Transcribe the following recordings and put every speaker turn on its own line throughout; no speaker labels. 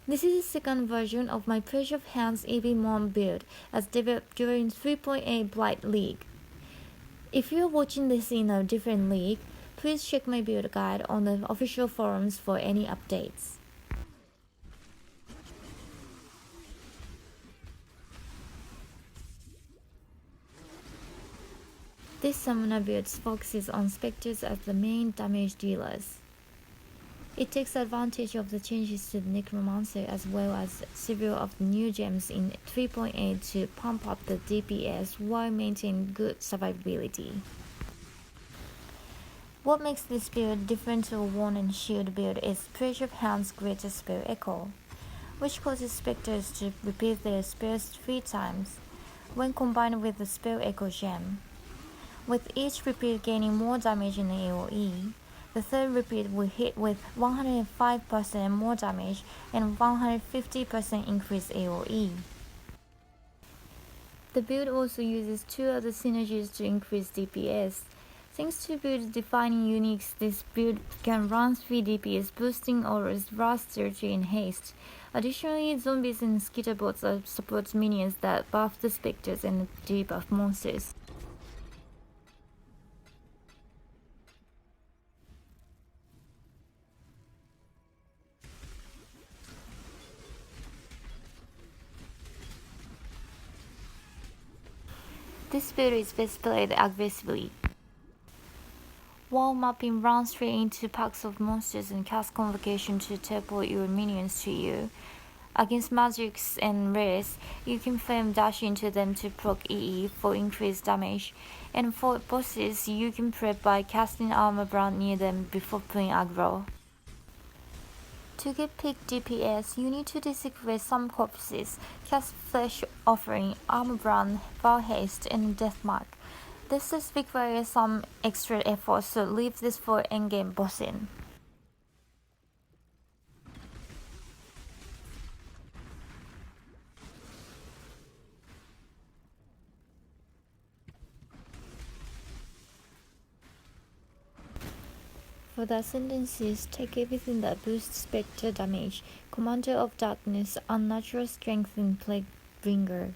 This is the second version of my Pressure of Hands EV MoM build as developed during 3.8 Blight League. If you're watching this in a different league, please check my build guide on the official forums for any updates. This summoner build focuses on Spectres as the main damage dealers. It takes advantage of the changes to the Necromancer as well as several of the new gems in 3.8 to pump up the DPS while maintaining good survivability. What makes this build different to a Wand and Shield build is Pressure of Hand's greater spell echo, which causes Spectres to repeat their spells 3 times when combined with the spell echo gem, with each repeat gaining more damage in the AoE. The third repeat will hit with 105% more damage and 150% increased AoE. The build also uses 2 other synergies to increase DPS. Thanks to build defining uniques, this build can run 3 DPS boosting auras, Rust, Zealotry, and Haste. Additionally, zombies and skitterbots support minions that buff the specters and debuff monsters. This build is best played aggressively. While mapping runs straight into packs of monsters and cast Convocation to teleport your minions to you. Against magics and rares, you can flame dash into them to proc EE for increased damage, and for bosses, you can prep by casting Armor Brand near them before playing aggro. To get peak DPS, you need to desecrate some corpses, cast Flesh Offering, Armor Brand, Vow Haste, and Deathmark. This does require some extra effort, so leave this for endgame bossing. For the Ascendancies, take everything that boosts Spectre damage, Commander of Darkness, Unnatural Strength, and Plaguebringer.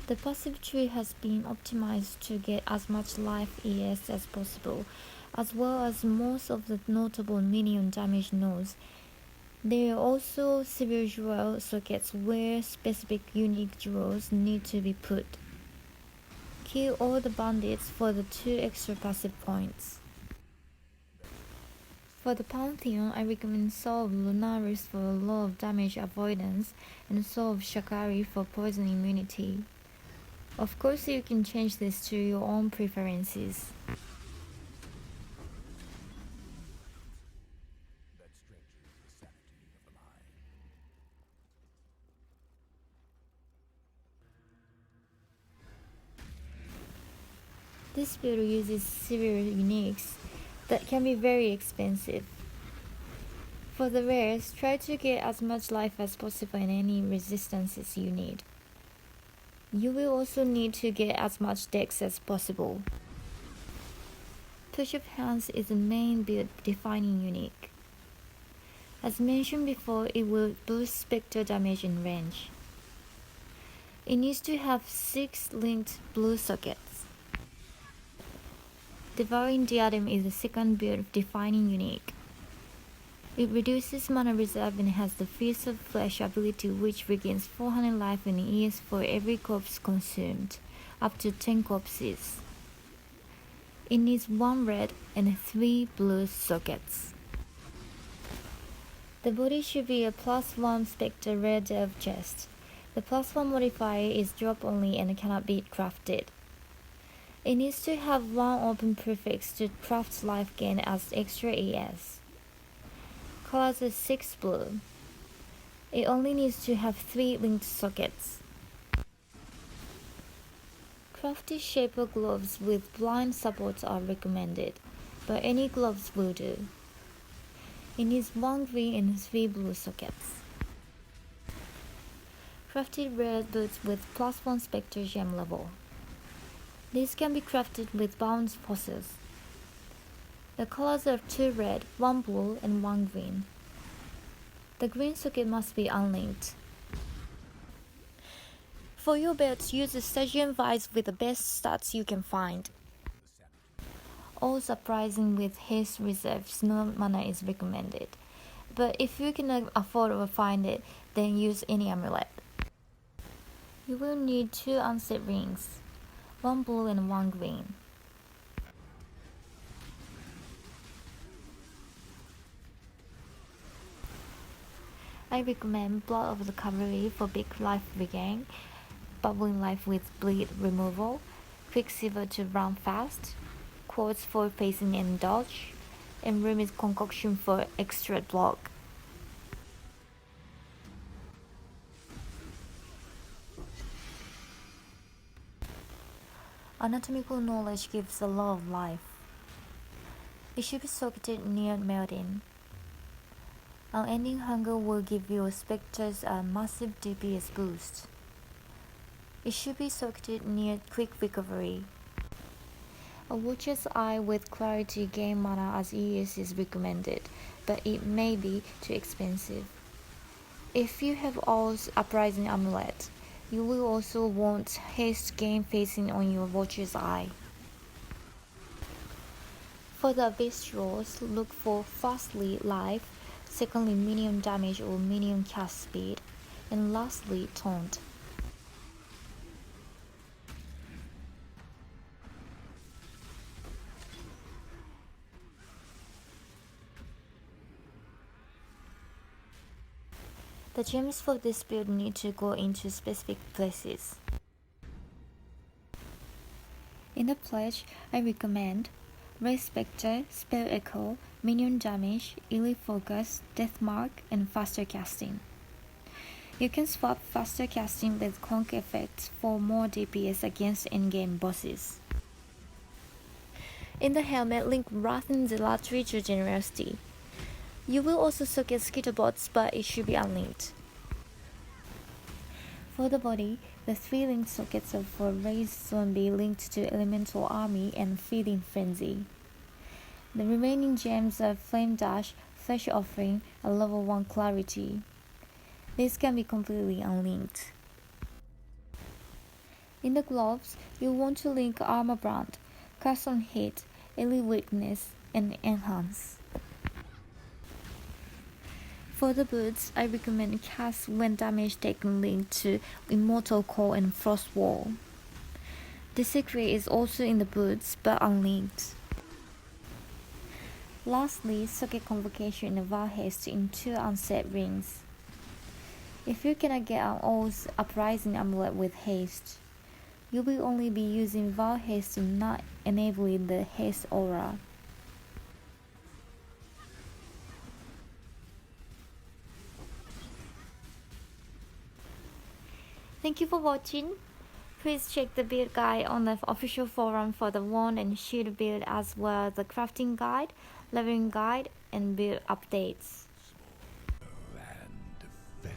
The passive tree has been optimized to get as much life ES as possible, as well as most of the notable minion damage nodes. There are also several jewel sockets where specific unique jewels need to be put. Kill all the bandits for the 2 extra passive points. For the Pantheon, I recommend Soul of Lunaris for a lot of damage avoidance and Soul of Shakari for poison immunity. Of course, you can change this to your own preferences. This build uses several uniques that can be very expensive. For the rares, try to get as much life as possible in any resistances you need. You will also need to get as much dex as possible. Push of Hands is the main build defining unique. As mentioned before, it will boost Spectre damage and range. It needs to have 6 linked blue sockets. Devouring Diadem is the second build defining unique. It reduces mana reserve and has the Feast of Flesh ability, which regains 400 life and ES for every corpse consumed, up to 10 corpses. It needs 1 red and 3 blue sockets. The body should be a +1 Spectre Rare Delve chest. The +1 modifier is drop only and cannot be crafted. It needs to have 1 open prefix to craft life gain as extra ES. Colors are 6 blue. It only needs to have 3 linked sockets. Crafty Shaper gloves with blind support are recommended, but any gloves will do. It needs 1 green and 3 blue sockets. Crafted red boots with +1 Spectre gem level. These can be crafted with bound forces. The colors are 2 red, 1 blue, and 1 green. The green socket must be unlinked. For your builds, use the Stygian Vise with the best stats you can find. All surprising with haste reserves, no mana is recommended. But if you cannot afford or find it, then use any amulet. You will need 2 unset rings, 1 blue and 1 green. I recommend Blood of the Cavalry for big life regain, Bubbling Life with bleed removal, Quicksilver to run fast, Quartz for pacing and dodge, and Rummy's Concoction for extra block. Anatomical knowledge gives a lot of life. It should be socketed near melting. Unending Hunger will give your Spectres a massive DPS boost. It should be socketed near Quick Recovery. A Watcher's Eye with Clarity gain mana as ES is recommended, but it may be too expensive. If you have Owl's Uprising Amulet, you will also want Haste gain facing on your Watcher's Eye. For the Bestials, look for firstly life, secondly minion damage or minion cast speed, and lastly taunt. The gems for this build need to go into specific places. In the pledge, I recommend Ray Spectre, Spell Echo, Minion Damage, Illy Focus, Death Mark, and Faster Casting. You can swap Faster Casting with Conk effects for more DPS against endgame bosses. In the helmet, link Wrath and Zealotry to Generosity. You will also socket Skitterbots, but it should be unlinked. For the body, the 3 linked sockets are for Raised Zombie linked to Elemental Army and Feeding Frenzy. The remaining gems are Flame Dash, Flesh Offering, and Level 1 Clarity. These can be completely unlinked. In the gloves, you want to link Armor Brand, Cast on Hit, Elite Weakness, and Enhance. For the boots, I recommend cast when damage taken linked to Immortal Core and Frost Wall. Desecrate is also in the boots but unlinked. Lastly, socket Convocation and Val Haste in 2 unset rings. If you cannot get an Owl's Uprising Amulet with haste, you will only be using Val Haste and not enabling the haste aura. Thank you for watching. Please check the build guide on the official forum for the wand and shield build, as well as the crafting guide, leveling guide, and build updates.
And